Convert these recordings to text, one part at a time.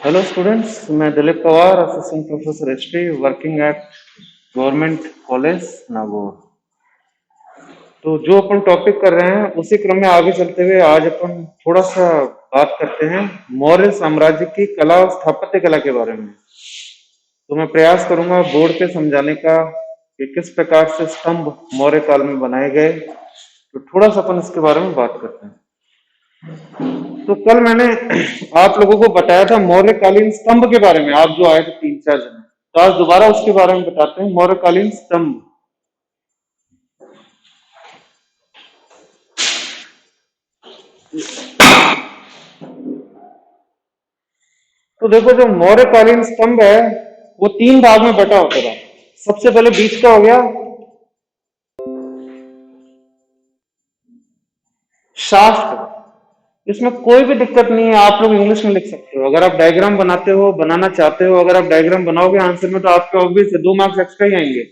Hello students, मैं Dilip Pawar, assistant professor history working at government college Nagaur. तो जो अपन टॉपिक कर रहे हैं उसी क्रम में आगे चलते हुए आज अपन थोड़ा सा बात करते हैं मौर्य साम्राज्य की कला और स्थापत्य कला के बारे में। तो मैं प्रयास करूंगा बोर्ड पे समझाने का कि किस प्रकार से स्तंभ मौर्य काल में बनाए गए। तो थोड़ा सा अपन इसके बारे में बात करते हैं। तो कल मैंने आप लोगों को बताया था मौर्यकालीन स्तंभ के बारे में, आप जो आए थे 3-4 जने। तो आज दोबारा उसके बारे में बताते हैं, मौर्यकालीन स्तंभ। तो देखो, जो मौर्यकालीन स्तंभ है वो 3 भाग में बटा होता था। सबसे पहले बीच का हो गया शाफ्ट। इसमें कोई भी दिक्कत नहीं है, आप लोग इंग्लिश में लिख सकते हो। अगर आप डायग्राम बनाते हो, बनाना चाहते हो, अगर आप डायग्राम बनाओगे आंसर में तो आपके ऑब्वियस है 2 मार्क्स एक्स्ट्रा ही आएंगे।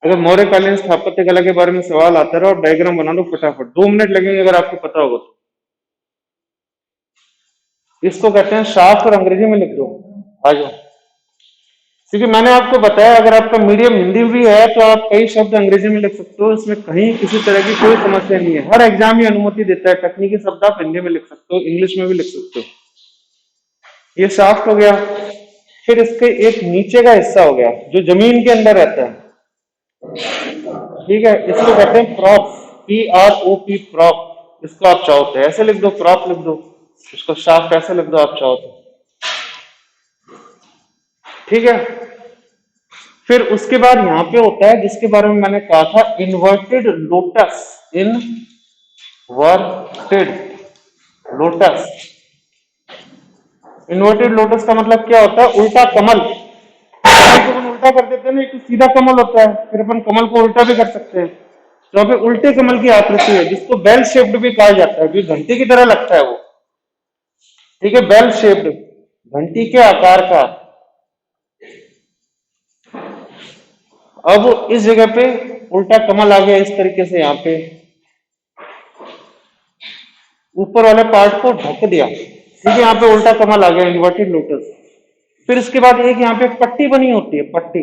अगर मौर्यकालीन स्थापत्य कला के बारे में सवाल आता रहा और डायग्राम बना लो फटाफट, 2 मिनट लगेंगे अगर आपको पता होगा तो। इसको कहते हैं शाफ्ट और अंग्रेजी में लिख दो। आ जाओ, क्योंकि मैंने आपको बताया अगर आपका मीडियम हिंदी भी है तो आप कई शब्द अंग्रेजी में लिख सकते हो, इसमें कहीं किसी तरह की कोई समस्या नहीं है। हर एग्जाम ये अनुमति देता है, तकनीकी शब्द आप हिंदी में लिख सकते हो, इंग्लिश में भी लिख सकते हो। ये शाफ्ट हो गया। फिर इसके एक नीचे का हिस्सा हो गया जो जमीन के अंदर रहता है, ठीक है। इसको कहते हैं प्रॉप, PROP, प्रॉप। इसको आप चाहो तो ऐसे लिख दो, प्रॉप लिख दो। इसको शाफ्ट ऐसे लिख दो आप चाहो तो, ठीक है। फिर उसके बाद यहां पे होता है जिसके बारे में मैंने कहा था, inverted lotus. Inverted lotus. Inverted lotus का मतलब क्या होता है? उल्टा कमल। कमल को अपन उल्टा कर देते हैं ना, एक तो सीधा कमल होता है, फिर अपन कमल को उल्टा भी कर सकते हैं। तो यहाँ पे उल्टे कमल की आकृति है जिसको बेल शेप्ड भी कहा जाता है, जो घंटी की तरह लगता है वो, ठीक है। बेल शेप्ड, घंटी के आकार का। अब इस जगह पे उल्टा कमल आ गया इस तरीके से, यहाँ पे ऊपर वाले पार्ट को ढक दिया, ठीक है। यहाँ पे उल्टा कमल आ गया, इन्वर्टेड लोटस। फिर इसके बाद एक यहाँ पे पट्टी बनी होती है, पट्टी।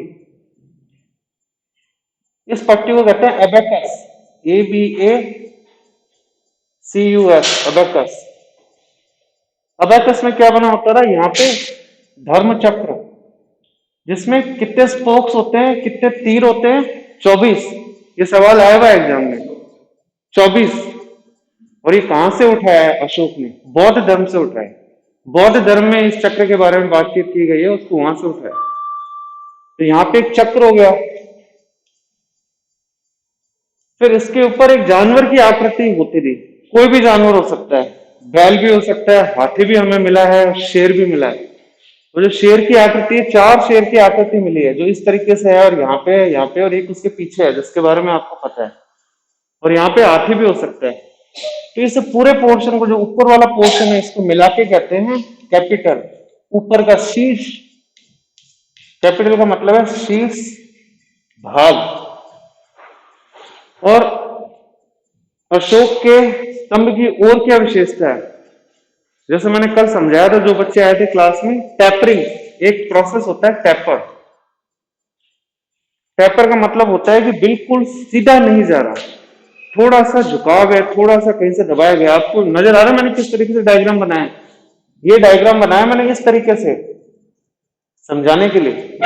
इस पट्टी को कहते हैं एबेकस, ABACUS, अबेकस। अबेकस में क्या बना होता था? यहाँ पे धर्म चक्र, जिसमें कितने स्पोक्स होते हैं, कितने तीर होते हैं? 24। ये सवाल आया हुआ एग्जाम में, 24। और ये कहां से उठाया है अशोक ने? बौद्ध धर्म से उठाया है। बौद्ध धर्म में इस चक्र के बारे में बातचीत की गई है, उसको वहां से उठाया। तो यहाँ पे एक चक्र हो गया। फिर इसके ऊपर एक जानवर की आकृति होती थी, कोई भी जानवर हो सकता है, बैल भी हो सकता है, हाथी भी हमें मिला है, शेर भी मिला है। तो जो शेर की आकृति है, 4 शेर की आकृति मिली है जो इस तरीके से है, और यहाँ पे, यहाँ पे, और एक उसके पीछे है जिसके बारे में आपको पता है, और यहाँ पे हाथी भी हो सकता है। तो इस पूरे पोर्शन को, जो ऊपर वाला पोर्शन है, इसको मिला के कहते हैं कैपिटल। ऊपर का शीर्ष, कैपिटल का मतलब है शीर्ष भाग। और अशोक के स्तंभ की और क्या विशेषता है? जैसे मैंने कल समझाया था, जो बच्चे आए थे क्लास में, टेपरिंग एक प्रोसेस होता है। टेपर, टेपर का मतलब होता है कि बिल्कुल सीधा नहीं जा रहा, थोड़ा सा झुकाव है, थोड़ा सा कहीं से दबाया गया। आपको नजर आ रहा है मैंने किस तरीके से डायग्राम बनाया? ये डायग्राम बनाया मैंने इस तरीके से समझाने के लिए,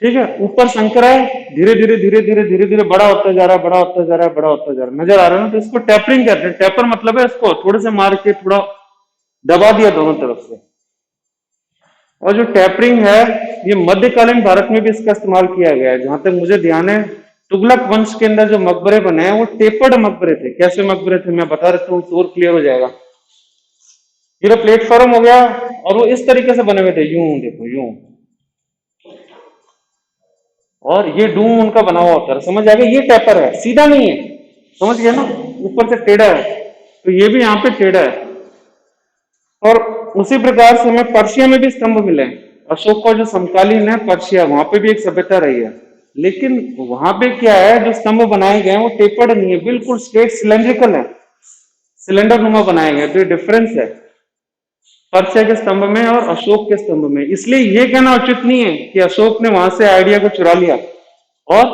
ठीक है। ऊपर शंकर है, धीरे धीरे धीरे धीरे धीरे धीरे बड़ा होता जा रहा है, बड़ा होता जा रहा है, बड़ा होता जा रहा है, नजर आ रहा है ना? तो इसको टेपरिंग कहते हैं। टेपर मतलब है इसको थोड़े से मार के थोड़ा दबा दिया दोनों तरफ से। और जो टेपरिंग है, ये मध्यकालीन भारत में भी इसका इस्तेमाल किया गया है। जहां तक मुझे ध्यान है, तुगलक वंश के अंदर जो मकबरे बने हैं वो टेपर्ड मकबरे थे। कैसे मकबरे थे मैं बता देता हूँ, और क्लियर हो जाएगा। ये प्लेटफॉर्म हो गया, और वो इस तरीके से बने हुए थे, यूं देखो, यूं। और ये डूम उनका बना हुआ होता है, समझ आ गया? ये टेपर है, सीधा नहीं है, समझ गया ना? ऊपर से टेढ़ा है, तो ये भी यहाँ पे टेढ़ा है। और उसी प्रकार से हमें पर्शिया में भी स्तंभ मिले। अशोक का जो समकालीन है पर्शिया, वहां पे भी एक सभ्यता रही है, लेकिन वहां पे क्या है, जो स्तंभ बनाए गए हैं वो टेपर्ड नहीं है, बिल्कुल स्ट्रेट सिलेंड्रिकल है, सिलेंडर नुमा बनाए गए। तो ये डिफरेंस है। पर्सिया के स्तंभ में और अशोक के स्तंभ में। इसलिए ये कहना उचित नहीं है कि अशोक ने वहां से आइडिया को चुरा लिया और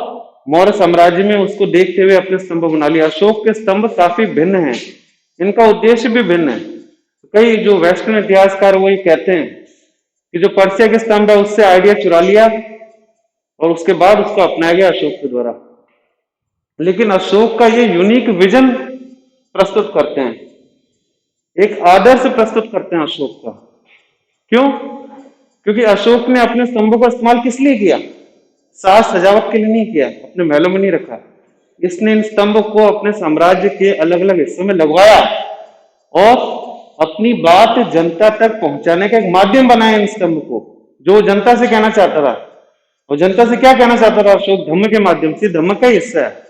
मौर्य साम्राज्य में उसको देखते हुए अपने स्तंभ बना लिया। अशोक के स्तंभ काफी भिन्न हैं, इनका उद्देश्य भी भिन्न है। कई जो वेस्टर्न इतिहासकार वो ये कहते हैं कि जो पर्सिया के स्तंभ है उससे आइडिया चुरा लिया और उसके बाद उसको अपनाया गया अशोक के द्वारा। लेकिन अशोक का ये यूनिक विजन प्रस्तुत करते हैं, एक आदर्श प्रस्तुत करते हैं अशोक का। क्यों? क्योंकि अशोक ने अपने स्तंभों का इस्तेमाल किस लिए किया? साज सजावट के लिए नहीं किया, अपने महलों में नहीं रखा। इसने इन स्तंभ को अपने साम्राज्य के अलग अलग हिस्सों में लगवाया और अपनी बात जनता तक पहुंचाने का एक माध्यम बनाया इन स्तंभ को, जो जनता से कहना चाहता था। और जनता से क्या कहना चाहता था अशोक? धम्म के माध्यम से। धम्म का हिस्सा है।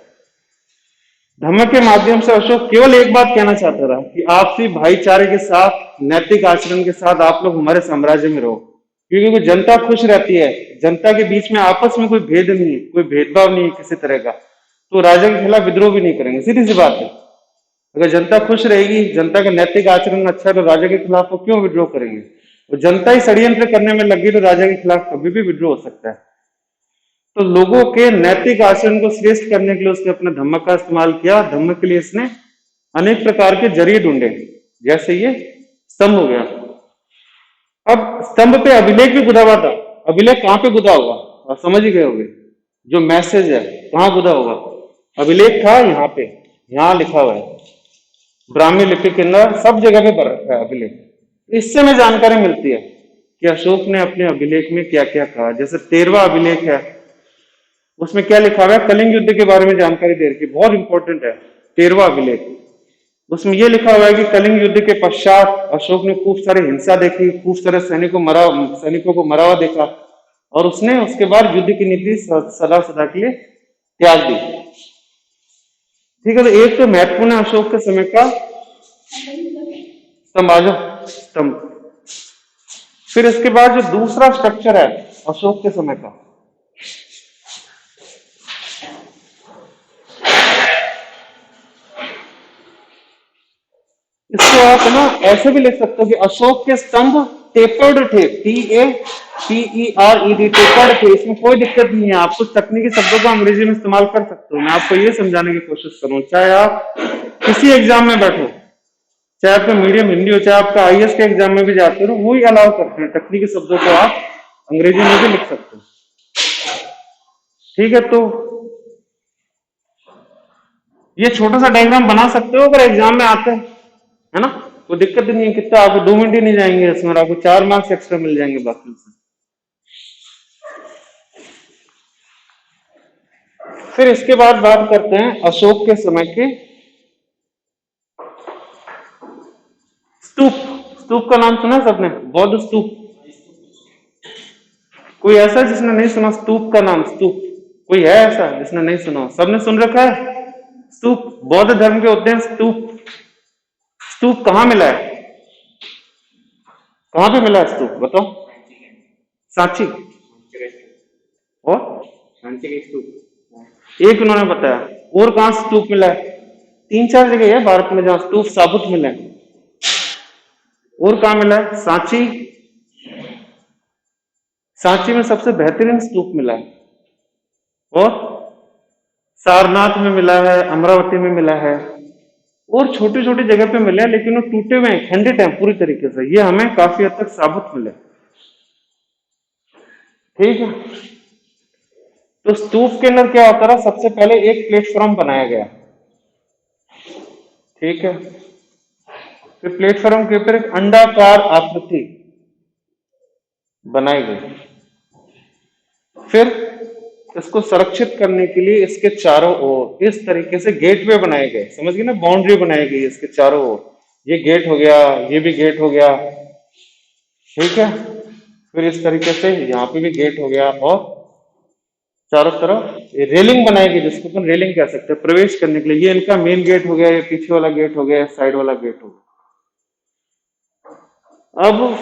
धम्म के माध्यम से अशोक केवल एक बात कहना चाहता था कि आपसी भाईचारे के साथ, नैतिक आचरण के साथ आप लोग हमारे साम्राज्य में रहो, क्योंकि जनता खुश रहती है, जनता के बीच में आपस में कोई भेद नहीं है, कोई भेदभाव नहीं है किसी तरह का, तो राजा के खिलाफ विद्रोह भी नहीं करेंगे। सीधी सी बात है, अगर जनता खुश रहेगी, जनता का नैतिक आचरण अच्छा है, तो राजा के खिलाफ वो क्यों विद्रोह करेंगे? और जनता ही षड्यंत्र करने में लगी तो राजा के खिलाफ कभी भी विद्रोह हो सकता है। तो लोगों के नैतिक आचरण को श्रेष्ठ करने के लिए उसने अपने धम्म का इस्तेमाल किया। धम्म के लिए इसने अनेक प्रकार के जरिए ढूंढे, जैसे ये स्तंभ हो गया। अब स्तंभ पे अभिलेख भी गुदा हुआ था। अभिलेख कहां पे गुदा होगा? आप समझ ही गए होंगे, जो मैसेज है कहां गुदा होगा? अभिलेख था यहाँ पे, यहाँ लिखा हुआ है, ब्राह्मी लिपि के अंदर सब जगह पे भर रखा है अभिलेख। इससे हमें जानकारी मिलती है कि अशोक ने अपने अभिलेख में क्या क्या कहा। जैसे 13वां अभिलेख है, उसमें क्या लिखा हुआ है? कलिंग युद्ध के बारे में जानकारी दे रखी, बहुत इंपॉर्टेंट है 13वां अभिलेख। उसमें यह लिखा हुआ है कि कलिंग युद्ध के पश्चात अशोक ने खूब सारी हिंसा देखी, खूब सारे सैनिकों को मरा हुआ देखा, और उसने उसके बाद युद्ध की नीति सदा सदा के लिए त्याग दी। ठीक है, तो एक तो महत्वपूर्ण है अशोक के समय का स्तंभ। फिर इसके बाद जो दूसरा स्ट्रक्चर है अशोक के समय का, इसको आप ना ऐसे भी लिख सकते हो कि अशोक के स्तंभ टेपर्ड थे, TAPERED, टेपर्ड थे। इसमें कोई दिक्कत नहीं है, आप कुछ तकनीकी शब्दों का अंग्रेजी में इस्तेमाल कर सकते हो। मैं आपको ये समझाने की कोशिश करूं, चाहे आप किसी एग्जाम में बैठो, चाहे आपका मीडियम हिंदी हो, चाहे आपका IAS के एग्जाम में भी जाते हो, वो ही अलाउ करते हैं, तकनीकी शब्दों को आप अंग्रेजी में भी लिख सकते हो। ठीक है, तो ये छोटा सा डायग्राम बना सकते हो अगर एग्जाम में आते हैं, है ना? कोई दिक्कत नहीं है, कितना आपको 2 मिनट ही नहीं जाएंगे इसमें, आपको 4 मार्क्स एक्स्ट्रा मिल जाएंगे बाकी से। फिर इसके बाद बात करते हैं अशोक के समय के स्तूप। स्तूप का नाम सुना सबने? बौद्ध स्तूप। कोई ऐसा जिसने नहीं सुना स्तूप का नाम? स्तूप कोई है ऐसा जिसने नहीं सुना? सबने सुन रखा है स्तूप। बौद्ध धर्म के होते हैं स्तूप। स्तूप कहां मिला है? कहां पे मिला है स्तूप, बताओ? सांची और सांची के स्तूप एक उन्होंने बताया। और कहां स्तूप मिला है? 3-4 जगह है भारत में जहां स्तूप साबुत मिला है। और कहां मिला है? सांची। सांची में सबसे बेहतरीन स्तूप मिला है, और सारनाथ में मिला है, अमरावती में मिला है, और छोटी छोटी जगह पे मिले हैं, लेकिन वो टूटे हुए हैं, खंडित हैं पूरी तरीके से। ये हमें काफी हद तक साबुत मिले। ठीक है, तो स्तूप के अंदर क्या होता रहा? सबसे पहले एक प्लेटफॉर्म बनाया गया। ठीक है, फिर प्लेटफॉर्म के ऊपर एक अंडाकार आकृति बनाई गई। फिर इसको सुरक्षित करने के लिए इसके चारों ओर इस तरीके से गेटवे बनाए गए। समझ गए ना? बाउंड्री बनाई गई इसके चारों ओर। ये गेट हो गया, ये भी गेट हो गया। ठीक है, फिर इस तरीके से यहाँ पे भी गेट हो गया, और चारों तरफ रेलिंग बनाई गई, जिसको अपन रेलिंग कह सकते हैं प्रवेश करने के लिए। ये इनका मेन गेट हो गया, ये पीछे वाला गेट हो गया, साइड वाला गेट हो गया। अब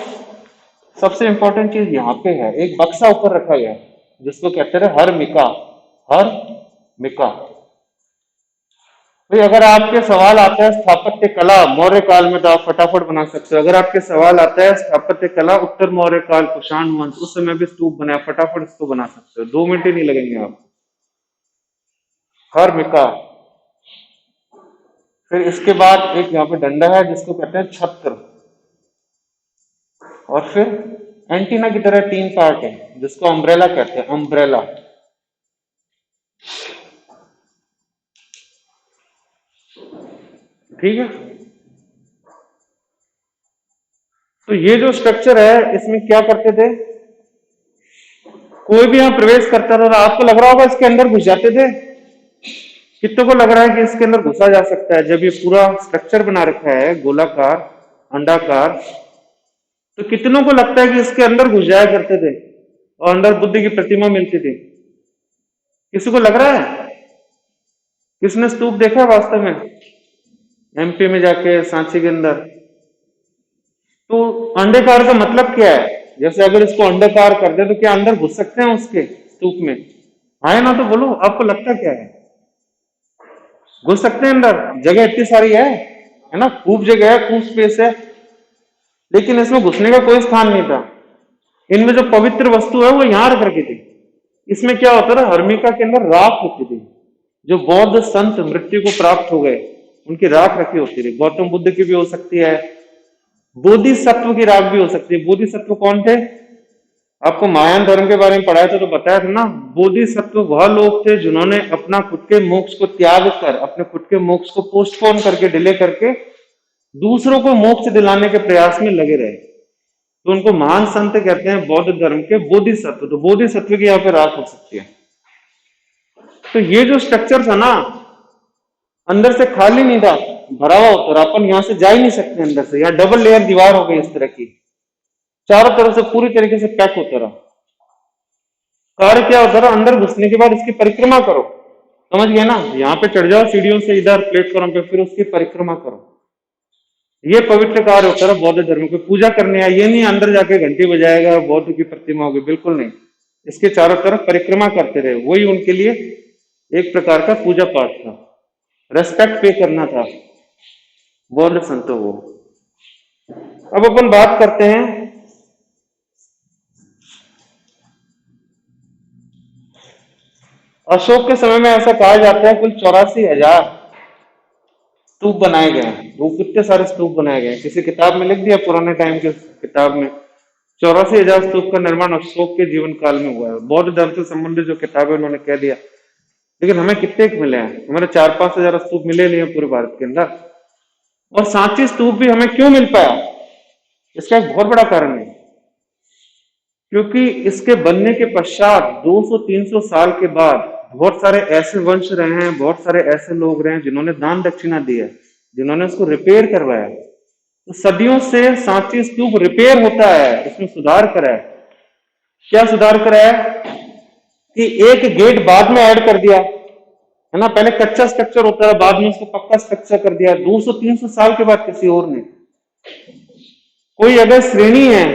सबसे इंपॉर्टेंट चीज यहाँ पे है, एक बक्सा ऊपर रखा गया जिसको कहते हैं हर मिका। भाई अगर आपके सवाल आता है स्थापत्य कला मौर्य काल में, तो आप फटाफट बना सकते हो। अगर आपके सवाल आता है स्थापत्य कला उत्तर मौर्य काल कुषाण वंश, उस समय भी स्तूप बनाया, फटाफट इसको बना सकते हो, 2 मिनट ही नहीं लगेंगे आप। हर्मिका। फिर इसके बाद एक यहाँ पे डंडा है जिसको कहते हैं छत्र, और फिर एंटीना की तरह 3 पार्ट है जिसको अम्ब्रेला कहते हैं, अम्ब्रेला। ठीक है, तो ये जो स्ट्रक्चर है इसमें क्या करते थे, कोई भी यहाँ प्रवेश करता था तो आपको लग रहा होगा इसके अंदर घुस जाते थे। कितनों को लग रहा है कि इसके अंदर घुसा जा सकता है? जब ये पूरा स्ट्रक्चर बना रखा है गोलाकार अंडाकार, तो कितनों को लगता है कि इसके अंदर घुस जाया करते थे और अंदर बुद्ध की प्रतिमा मिलती थी? किसी को लग रहा है? किसने स्तूप देखा है वास्तव में एमपी में जाके, सांची के अंदर? तो अंडाकार का मतलब क्या है? जैसे अगर इसको अंडाकार कर दे तो क्या अंदर घुस सकते हैं उसके स्तूप में? आए ना तो बोलो, आपको लगता क्या है? घुस सकते हैं अंदर? जगह इतनी सारी है ना, खूब जगह है, खूब स्पेस है, लेकिन इसमें घुसने का कोई स्थान नहीं था। इनमें जो पवित्र वस्तु है वो यहां रख रखी थी। इसमें क्या होता था, हर्मिका के अंदर राख होती थी। जो बौद्ध संत मृत्यु को प्राप्त हो गए उनकी राख रखी होती थी। गौतम बुद्ध की भी हो सकती है, बोधिसत्व की राख भी हो सकती है। बोधिसत्व कौन थे? आपको महायान धर्म के बारे में पढ़ाया था तो बताया था ना, बोधिसत्व वह लोग थे जिन्होंने अपना खुद के मोक्ष को त्याग कर, अपने खुद के मोक्ष को पोस्टपोन करके, डिले करके दूसरों को मोक्ष दिलाने के प्रयास में लगे रहे, तो उनको महान संत कहते हैं बौद्ध धर्म के बोधिसत्व। तो बोधिसत्व की यहाँ पे राख हो सकती है। तो ये जो स्ट्रक्चर था ना, अंदर से खाली नहीं था, भरा हुआ होता, अपन यहां से जा ही नहीं सकते अंदर से। यहाँ डबल लेयर दीवार हो गई इस तरह की, चारों तरफ से पूरी तरीके से पैक होता रहा। कार्य क्या होता रहा, अंदर घुसने के बाद इसकी परिक्रमा करो, समझ गए ना? यहाँ पे चढ़ जाओ सीढ़ियों से इधर प्लेटफॉर्म पे, फिर उसकी परिक्रमा करो। ये पवित्र कार्य होता रहा बौद्ध धर्म को। पूजा करने आए, ये नहीं अंदर जाके घंटी बजाएगा बौद्ध की प्रतिमा होगी, बिल्कुल नहीं। इसके चारों तरफ परिक्रमा करते रहे, वही उनके लिए एक प्रकार का पूजा पाठ था, रेस्पेक्ट पे करना था बौद्ध संतों को। अब अपन बात करते हैं अशोक के समय में। ऐसा कहा जाता है कुल 84,000 स्तूप बनाए गए हैं। वो कितने सारे स्तूप बनाए गए हैं, किसी किताब में लिख दिया, पुराने टाइम के किताब में 84,000 स्तूप का निर्माण अशोक के जीवन काल में हुआ है। बौद्ध धर्म से संबंधित जो किताब है उन्होंने कह दिया। लेकिन हमें कितने मिले हैं? हमारे 4-5 हजार स्तूप मिले नहीं है पूरे भारत के अंदर। और सांची स्तूप भी हमें क्यों मिल पाया? इसका एक बहुत बड़ा कारण है, क्योंकि इसके बनने के पश्चात 200-300 साल के बाद बहुत सारे ऐसे वंश रहे हैं, बहुत सारे ऐसे लोग रहे हैं जिन्होंने दान दक्षिणा दी है, जिन्होंने उसको रिपेयर करवाया। तो सदियों से सांची स्तूप रिपेयर होता है, इसमें सुधार करा है। क्या सुधार करा है कि एक गेट बाद में ऐड कर दिया, है ना? पहले कच्चा स्ट्रक्चर होता है, बाद में उसको पक्का स्ट्रक्चर कर दिया 200-300 साल के बाद किसी और ने। कोई अगर श्रेणी है,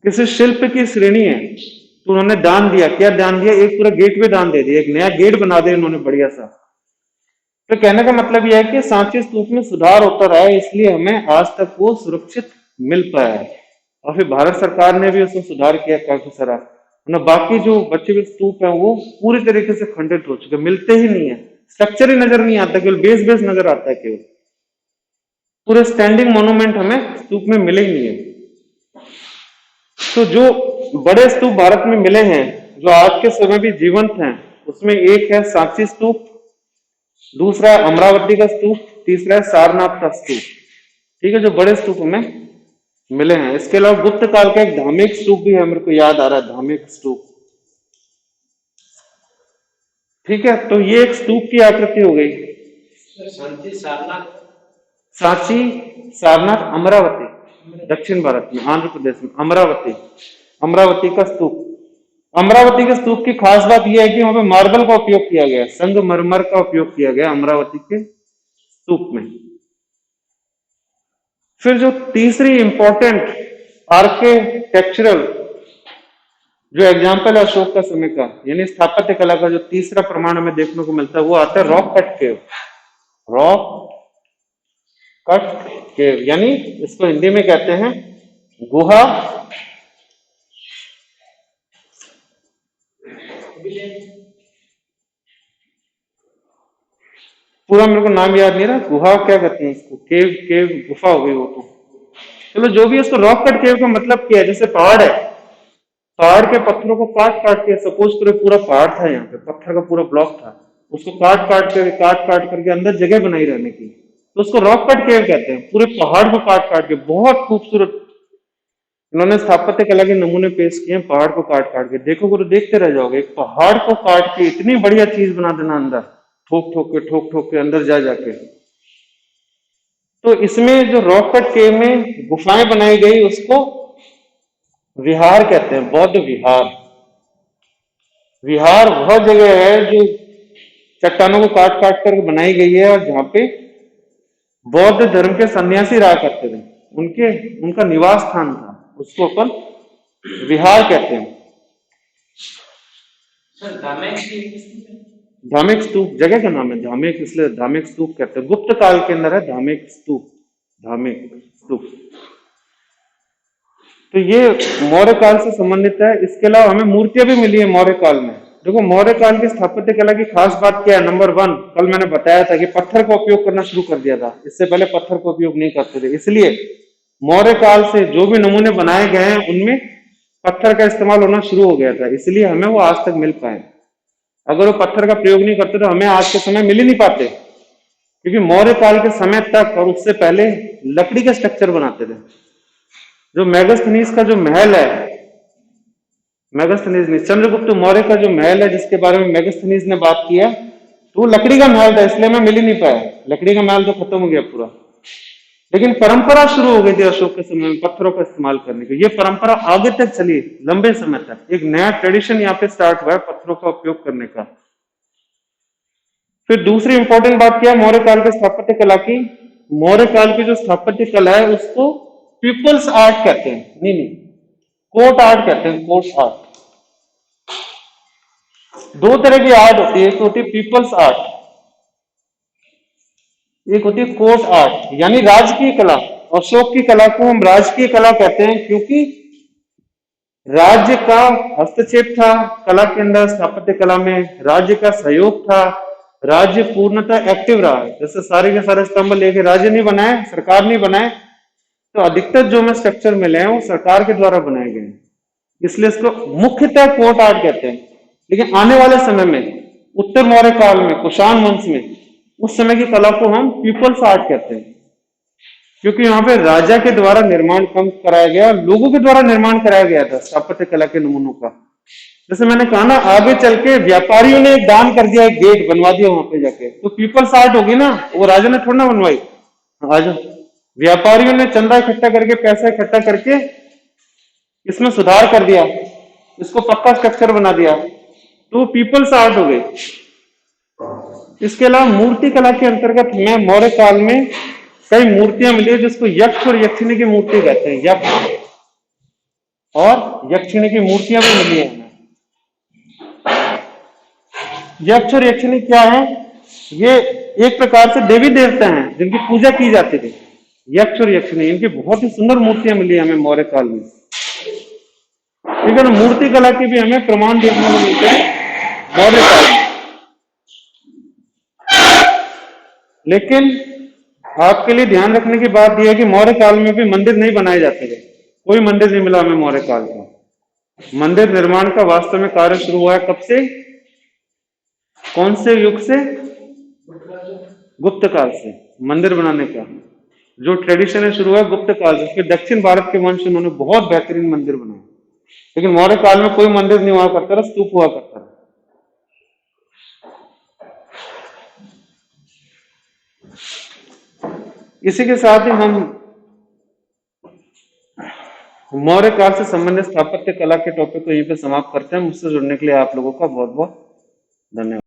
किसी शिल्प की श्रेणी है, तो उन्होंने दान दिया। क्या दान दिया? एक पूरा गेटवे दान दे दिया, एक नया गेट बना दिया उन्होंने बढ़िया सा। तो कहने का मतलब यह है कि सांची स्तूप में सुधार होता रहा है, इसलिए हमें आज तक वो सुरक्षित मिल पाया है। और फिर भारत सरकार ने भी उसमें सुधार किया काफी सारा, ना बाकी जो बचे हुए स्तूप है वो पूरी तरीके से खंडित हो चुके, मिलते ही नहीं है, स्ट्रक्चर ही नजर नहीं आता, केवल बेस बेस नजर आता है, केवल पूरे स्टैंडिंग मोन्यूमेंट हमें स्तूप में मिले ही नहीं है। तो जो बड़े स्तूप भारत में मिले हैं, जो आज के समय भी जीवंत हैं, उसमें एक है सांची स्तूप, दूसरा है अमरावती का स्तूप, तीसरा है सारनाथ का स्तूप। ठीक है, जो बड़े स्तूप हमें मिले हैं। इसके अलावा गुप्त काल का एक धार्मिक स्तूप भी है, मेरे को याद आ रहा है, धार्मिक स्तूप। ठीक है, तो ये एक स्तूप की आकृति हो गई। सांची, सारनाथ, अमरावती दक्षिण भारत में, आंध्र प्रदेश में अमरावती, अमरावती का स्तूप। अमरावती के स्तूप की खास बात यह है कि वहां पे मार्बल का उपयोग किया गया, संगमरमर का उपयोग किया गया अमरावती के स्तूप में। फिर जो तीसरी इंपॉर्टेंट आर्किटेक्चरल जो एग्जाम्पल है अशोक का समय का, यानी स्थापत्य कला का जो तीसरा प्रमाण हमें देखने को मिलता है वो आता है rock cut cave. Rock cut cave यानी इसको हिंदी में कहते हैं गुहा पूरा मेरे को नाम याद नहीं रहा, गुहा क्या कहते हैं इसको, केव केव गुफा हो गई वो तो। चलो जो भी, उसको रॉक कट केव का मतलब क्या है, जैसे पहाड़ है, पहाड़ के पत्थरों को काट काट के, सपोज करो पूरा पहाड़ था, यहाँ पे पत्थर का पूरा ब्लॉक था, उसको काट काट करके अंदर जगह बनाई रहने की, तो उसको रॉक कट केव कहते हैं। पूरे पहाड़ को काट काट के, बहुत खूबसूरत इन्होंने स्थापत्य कला के नमूने पेश किए हैं, पहाड़ को काट काट के। देखोगे तो देखते रह जाओगे, एक पहाड़ को काट के इतनी बढ़िया चीज बना देना अंदर, ठोक ठोक के अंदर जा जाके। तो इसमें जो रॉक कट केव में गुफाएं बनाई गई उसको विहार कहते हैं, बौद्ध विहार। विहार वह जगह है जो चट्टानों को काट काट कर बनाई गई है, और जहां पे बौद्ध धर्म के सन्यासी रहा करते थे, उनके उनका निवास स्थान था, उसको अपन विहार कहते हैं। धार्मिक स्तूप जगह का नाम है, धार्मिक इसलिए धार्मिक स्तूप कहते हैं, गुप्त काल के अंदर है धार्मिक स्तूप, धार्मिक स्तूप। तो ये मौर्य काल से संबंधित है। इसके अलावा हमें मूर्तियां भी मिली है मौर्य काल में। देखो मौर्य काल की स्थापत्य कला की खास बात क्या है, नंबर 1, कल मैंने बताया था कि पत्थर का उपयोग करना शुरू कर दिया था, इससे पहले पत्थर का उपयोग नहीं करते थे, इसलिए मौर्य काल से जो भी नमूने बनाए गए हैं उनमें पत्थर का इस्तेमाल होना शुरू हो गया था, इसलिए हमें वो आज तक मिल पाए। अगर वो पत्थर का प्रयोग नहीं करते तो हमें आज के समय मिल ही नहीं पाते, क्योंकि मौर्य काल के समय तक और उससे पहले लकड़ी का स्ट्रक्चर बनाते थे। जो मेगास्थनीज का जो महल है, मेगास्थनीज नहीं, चंद्रगुप्त मौर्य का जो महल है जिसके बारे में मेगास्थनीज ने बात किया, तो वो लकड़ी का महल था, इसलिए हमें मिल ही नहीं पाया। लकड़ी का महल तो खत्म हो गया पूरा, लेकिन परंपरा शुरू हो गई थी अशोक के समय में पत्थरों का इस्तेमाल करने की। ये परंपरा आगे तक चली लंबे समय तक, एक नया ट्रेडिशन यहाँ पे स्टार्ट हुआ है पत्थरों का उपयोग करने का। फिर दूसरी इंपॉर्टेंट बात क्या है मौर्य काल के स्थापत्य कला की, मौर्य काल की जो स्थापत्य कला है उसको पीपल्स आर्ट कहते हैं, नहीं कोर्ट आर्ट कहते हैं, कोर्ट आर्ट। दो तरह की आर्ट होती है, एक होती है पीपल्स आर्ट, एक होती है कोर्ट आर्ट यानी राजकीय कला। अशोक की कला को हम राजकीय कला कहते हैं, क्योंकि राज्य का हस्तक्षेप था कला के अंदर, स्थापत्य कला में राज्य का सहयोग था, राज्य पूर्णतः एक्टिव रहा। जैसे सारे के सारे स्तंभ लेके राज्य नहीं बनाए, सरकार नहीं बनाए, तो अधिकतर जो हमें स्ट्रक्चर मिले हैं वो सरकार के द्वारा बनाए गए हैं, इसलिए इसको मुख्यतः कोर्ट आर्ट कहते हैं। लेकिन आने वाले समय में उत्तर मौर्य काल में, कुषाण वंश में, उस समय की कला को हम पीपल्स आर्ट कहते हैं, क्योंकि यहाँ पे राजा के द्वारा निर्माण कम कराया गया, लोगों के द्वारा निर्माण कराया गया था स्थापत्य कला के नमूनों का। जैसे मैंने कहा ना, आगे चल के व्यापारियों ने दान कर दिया, एक गेट बनवा दिया वहां पे जाके, तो पीपल्स आर्ट होगी ना, वो राजा ने थोड़ा ना बनवाई, आज व्यापारियों ने चंदा इकट्ठा करके, पैसा इकट्ठा करके इसमें सुधार कर दिया, इसको पक्का स्ट्रक्चर बना दिया, तो पीपल्स आर्ट हो गई। इसके अलावा मूर्ति कला के अंतर्गत हमें मौर्य काल में कई मूर्तियां मिली है, जिसको यक्ष और यक्षिणी की मूर्ति कहते हैं, यक्ष और यक्षिणी की मूर्तियां भी मिली है हमें। यक्ष और यक्षिणी क्या है, ये एक प्रकार से देवी देवता हैं जिनकी पूजा की जाती थी। यक्ष और यक्षिणी, इनकी बहुत ही सुंदर मूर्तियां मिली हमें मौर्य काल में। ठीक है ना, मूर्ति कला के भी हमें प्रमाण देखने को मिलते हैं मौर्य काल में। लेकिन आपके लिए ध्यान रखने की बात यह है कि मौर्य काल में भी मंदिर नहीं बनाए जाते थे, कोई मंदिर नहीं मिला हमें मौर्य काल का। मंदिर निर्माण का वास्तव में कार्य शुरू हुआ है कब से, कौन से युग से, गुप्त काल से। मंदिर बनाने का जो ट्रेडिशन है शुरू हुआ गुप्त काल से। दक्षिण भारत के वंश उन्होंने बहुत बेहतरीन मंदिर बनाए, लेकिन मौर्य काल में कोई मंदिर नहीं हुआ करता था, स्तूप हुआ करता था। इसी के साथ ही हम मौर्य काल से संबंधित स्थापत्य कला के टॉपिक को यहीं पे समाप्त करते हैं। मुझसे जुड़ने के लिए आप लोगों का बहुत बहुत धन्यवाद।